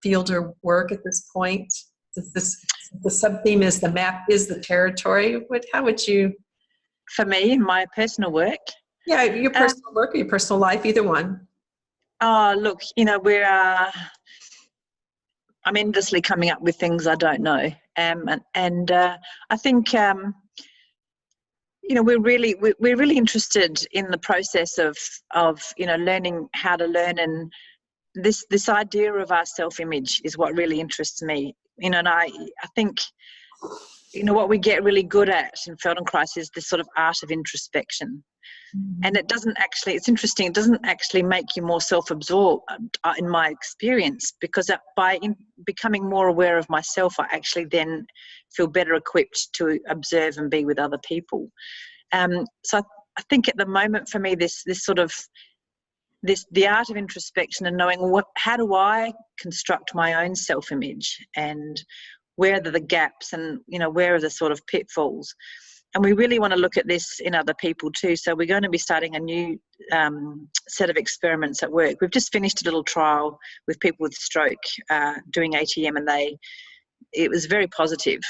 field or work at this point? The sub-theme is the map is the territory. How would you? For me, my personal work? Yeah, your personal work or your personal life, either one. Oh, look, you know, I'm endlessly coming up with things I don't know. And I think, you know, we're really interested in the process of you know, learning how to learn, and this idea of our self-image is what really interests me. You know, and I think, you know, what we get really good at in Feldenkrais is this sort of art of introspection. And it doesn't actually, it's interesting, it doesn't actually make you more self-absorbed in my experience, because by becoming more aware of myself, I actually then feel better equipped to observe and be with other people. So I think at the moment for me, the art of introspection and knowing how do I construct my own self-image, and where are the gaps, and, you know, where are the sort of pitfalls. And we really want to look at this in other people too. So we're going to be starting a new set of experiments at work. We've just finished a little trial with people with stroke doing ATM, and it was very positive.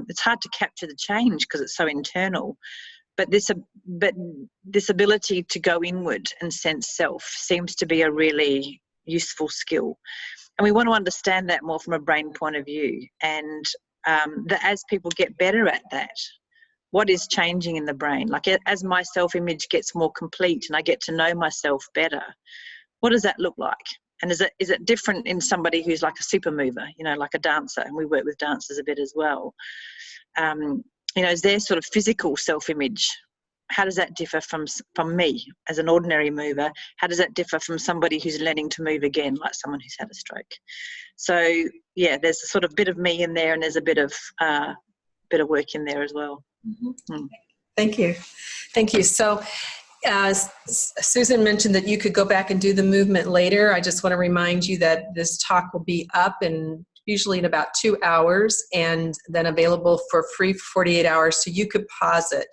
It's hard to capture the change because it's so internal, but this ability to go inward and sense self seems to be a really useful skill. And we want to understand that more from a brain point of view, and that as people get better at that, what is changing in the brain? Like, as my self-image gets more complete and I get to know myself better, what does that look like? And is it different in somebody who's like a super mover, you know, like a dancer? And we work with dancers a bit as well. You know, is their sort of physical self-image, how does that differ from me as an ordinary mover? How does that differ from somebody who's learning to move again, like someone who's had a stroke? So yeah, there's a sort of bit of me in there, and there's a bit of work in there as well. Mm-hmm. Thank you. So Susan mentioned that you could go back and do the movement later. I just want to remind you that this talk will be up usually in about 2 hours, and then available for free for 48 hours, so you could pause it.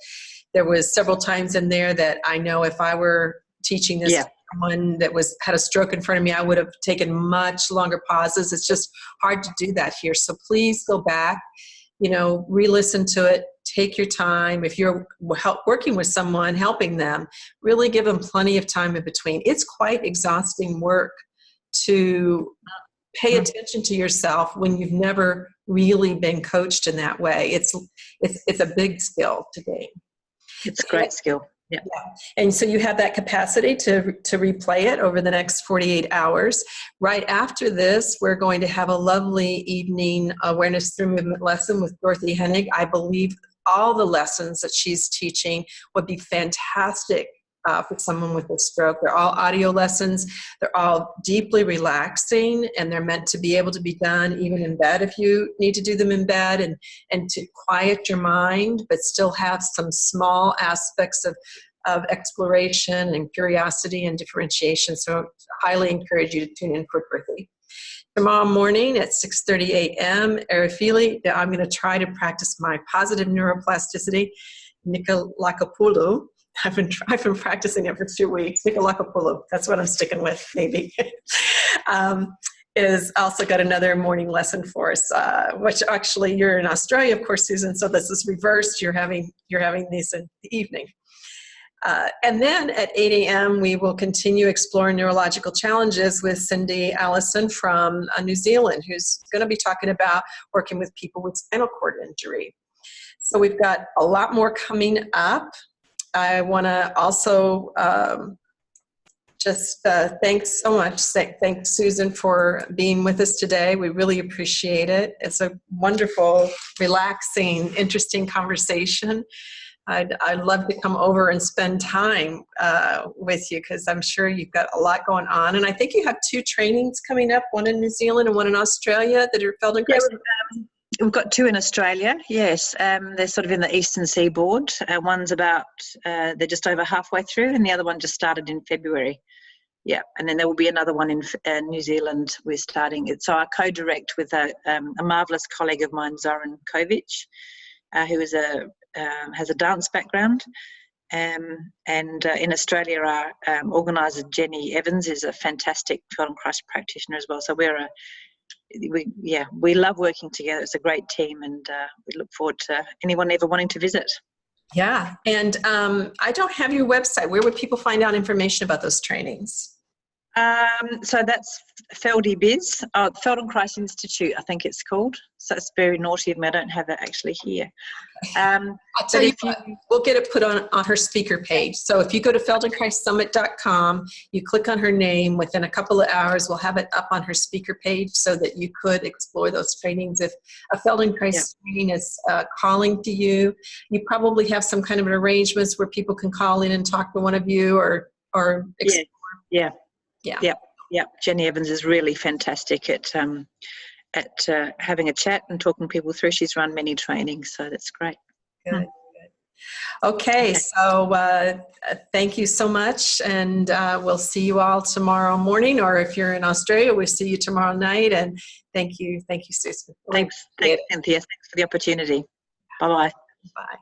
there was several times in there that I know if I were teaching this to someone that had a stroke in front of me, I would have taken much longer pauses. It's just hard to do that here. So please go back, re-listen to it, take your time. If you're working with someone, helping them, really give them plenty of time in between. It's quite exhausting work to pay attention to yourself when you've never really been coached in that way. It's a big skill to gain. It's a great skill. Yeah. And so you have that capacity to replay it over the next 48 hours. Right after this, we're going to have a lovely evening awareness through movement lesson with Dorothy Hennig. I believe all the lessons that she's teaching would be fantastic for someone with a stroke. They're all audio lessons. They're all deeply relaxing, and they're meant to be able to be done even in bed if you need to do them in bed, and to quiet your mind, but still have some small aspects of exploration and curiosity and differentiation. So I highly encourage you to tune in for Dorothy. Tomorrow morning at 6:30 a.m., Arafili, I'm going to try to practice my positive neuroplasticity. Nikolakapoulou. I've been practicing it for 2 weeks. Nikolakapoulou, that's what I'm sticking with, maybe. Is also got another morning lesson for us, which actually you're in Australia, of course, Susan. So this is reversed. You're having these in the evening. And then at 8 a.m., we will continue exploring neurological challenges with Cindy Allison from New Zealand, who's going to be talking about working with people with spinal cord injury. So we've got a lot more coming up. I want to also thanks so much. Thanks, Susan, for being with us today. We really appreciate it. It's a wonderful, relaxing, interesting conversation. I'd love to come over and spend time with you, because I'm sure you've got a lot going on. And I think you have 2 trainings coming up, one in New Zealand and one in Australia, that are Feldenkrais. Yeah, we've got 2 in Australia, yes. They're sort of in the eastern seaboard. One's they're just over halfway through, and the other one just started in February. Yeah, and then there will be another one in New Zealand. We're starting it. So I co-direct with a marvellous colleague of mine, Zoran Kovic, who is has a dance background. And in Australia, our organiser, Jenny Evans, is a fantastic Feldenkrais practitioner as well. So we love working together. It's a great team, and we look forward to anyone ever wanting to visit. Yeah, and I don't have your website. Where would people find out information about those trainings? So that's Feldenkrais, Feldenkrais Institute, I think it's called. So it's very naughty of me. I don't have it actually here. I'll tell you what, we'll get it put on her speaker page. So if you go to feldenkrais.com, you click on her name, within a couple of hours, we'll have it up on her speaker page so that you could explore those trainings. If a Feldenkrais training is calling to you, you probably have some kind of an arrangements where people can call in and talk to one of you or explore. Yeah. Jenny Evans is really fantastic at having a chat and talking people through. She's run many trainings, so that's great. Good. Okay, so thank you so much, and we'll see you all tomorrow morning, or if you're in Australia, we'll see you tomorrow night. And thank you, Susan. Thanks, Cynthia. Thanks for the opportunity. Bye-bye. Bye.